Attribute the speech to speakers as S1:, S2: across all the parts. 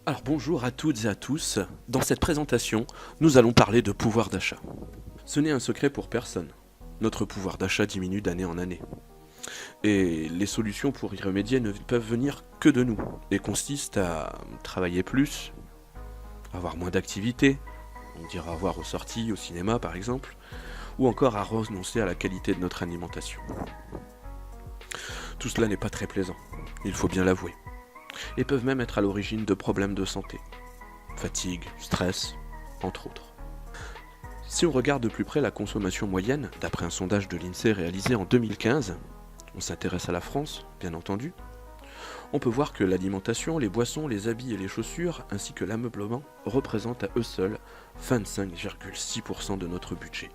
S1: Alors bonjour à toutes et à tous. Dans cette présentation, nous allons parler de pouvoir d'achat. Ce n'est un secret pour personne. Notre pouvoir d'achat diminue d'année en année. Et les solutions pour y remédier ne peuvent venir que de nous, et consistent à travailler plus, avoir moins d'activités, on dira avoir aux sorties, au cinéma par exemple, ou encore à renoncer à la qualité de notre alimentation. Tout cela n'est pas très plaisant, il faut bien l'avouer, et peuvent même être à l'origine de problèmes de santé, fatigue, stress, entre autres. Si on regarde de plus près la consommation moyenne, d'après un sondage de l'INSEE réalisé en 2015, on s'intéresse à la France, bien entendu, on peut voir que l'alimentation, les boissons, les habits et les chaussures, ainsi que l'ameublement, représentent à eux seuls 25,6% de notre budget,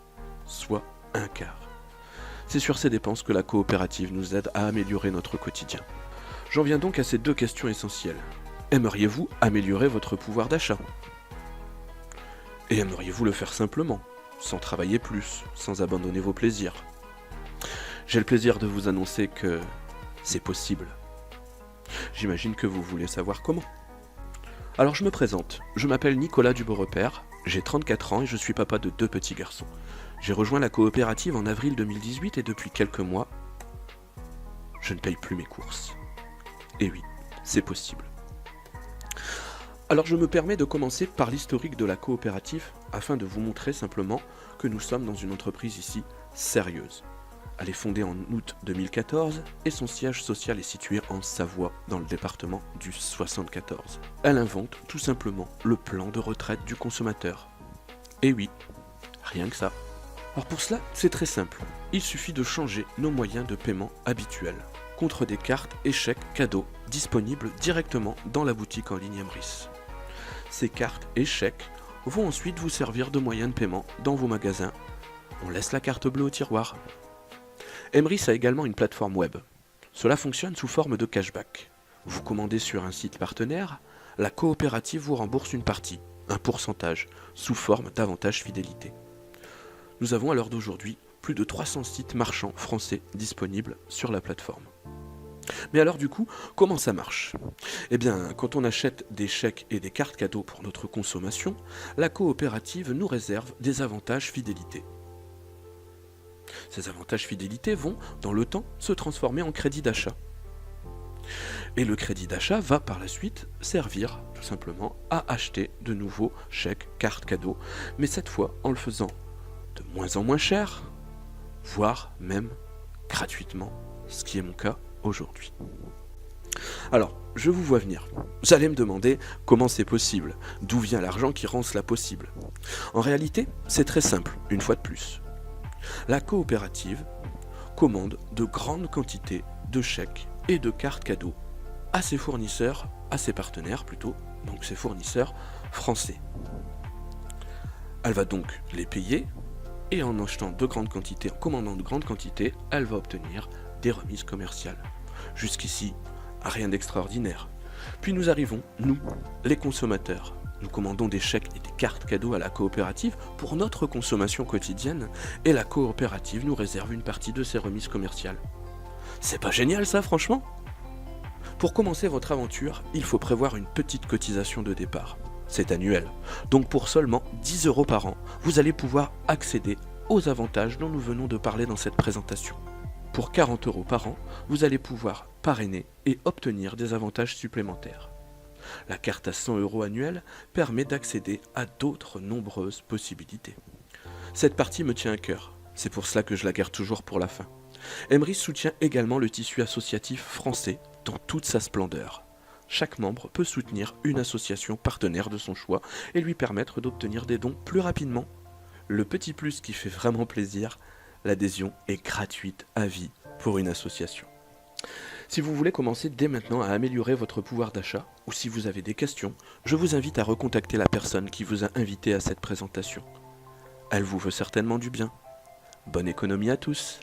S1: soit un quart. C'est sur ces dépenses que la coopérative nous aide à améliorer notre quotidien. J'en viens donc à ces deux questions essentielles. Aimeriez-vous améliorer votre pouvoir d'achat ? Et aimeriez-vous le faire simplement, sans travailler plus, sans abandonner vos plaisirs ? J'ai le plaisir de vous annoncer que c'est possible. J'imagine que vous voulez savoir comment. Alors je me présente, je m'appelle Nicolas Dubeau-Repère, j'ai 34 ans et je suis papa de 2 petits garçons. J'ai rejoint la coopérative en avril 2018 et depuis quelques mois, je ne paye plus mes courses. Et oui, c'est possible. Alors je me permets de commencer par l'historique de la coopérative afin de vous montrer simplement que nous sommes dans une entreprise ici sérieuse. Elle est fondée en août 2014 et son siège social est situé en Savoie, dans le département du 74. Elle invente tout simplement le plan de retraite du consommateur. Et oui, rien que ça. Alors pour cela, c'est très simple. Il suffit de changer nos moyens de paiement habituels contre des cartes et chèques cadeaux disponibles directement dans la boutique en ligne Emrys. Ces cartes et chèques vont ensuite vous servir de moyen de paiement dans vos magasins. On laisse la carte bleue au tiroir. Emrys a également une plateforme web. Cela fonctionne sous forme de cashback. Vous commandez sur un site partenaire, la coopérative vous rembourse une partie, un pourcentage, sous forme d'avantage fidélité. Nous avons à l'heure d'aujourd'hui plus de 300 sites marchands français disponibles sur la plateforme. Mais alors du coup, comment ça marche ? Eh bien, quand on achète des chèques et des cartes cadeaux pour notre consommation, la coopérative nous réserve des avantages fidélité. Ces avantages fidélité vont, dans le temps, se transformer en crédit d'achat. Et le crédit d'achat va par la suite servir, tout simplement, à acheter de nouveaux chèques, cartes, cadeaux, mais cette fois en le faisant de moins en moins cher, voire même gratuitement, ce qui est mon cas aujourd'hui. Alors, je vous vois venir. Vous allez me demander comment c'est possible, d'où vient l'argent qui rend cela possible. En réalité, c'est très simple, une fois de plus. La coopérative commande de grandes quantités de chèques et de cartes cadeaux à ses fournisseurs, à ses partenaires plutôt, donc ses fournisseurs français. Elle va donc les payer et en achetant de grandes quantités, en commandant de grandes quantités, elle va obtenir des remises commerciales. Jusqu'ici, rien d'extraordinaire. Puis nous arrivons, nous, les consommateurs. Nous commandons des chèques et des cartes cadeaux à la coopérative pour notre consommation quotidienne et la coopérative nous réserve une partie de ses remises commerciales. C'est pas génial ça, franchement ? Pour commencer votre aventure, il faut prévoir une petite cotisation de départ. C'est annuel. Donc pour seulement 10 € par an, vous allez pouvoir accéder aux avantages dont nous venons de parler dans cette présentation. Pour 40 € par an, vous allez pouvoir parrainer et obtenir des avantages supplémentaires. La carte à 100 € annuelle permet d'accéder à d'autres nombreuses possibilités. Cette partie me tient à cœur, c'est pour cela que je la garde toujours pour la fin. Emrys soutient également le tissu associatif français dans toute sa splendeur. Chaque membre peut soutenir une association partenaire de son choix et lui permettre d'obtenir des dons plus rapidement. Le petit plus qui fait vraiment plaisir, l'adhésion est gratuite à vie pour une association. Si vous voulez commencer dès maintenant à améliorer votre pouvoir d'achat, ou si vous avez des questions, je vous invite à recontacter la personne qui vous a invité à cette présentation. Elle vous veut certainement du bien. Bonne économie à tous!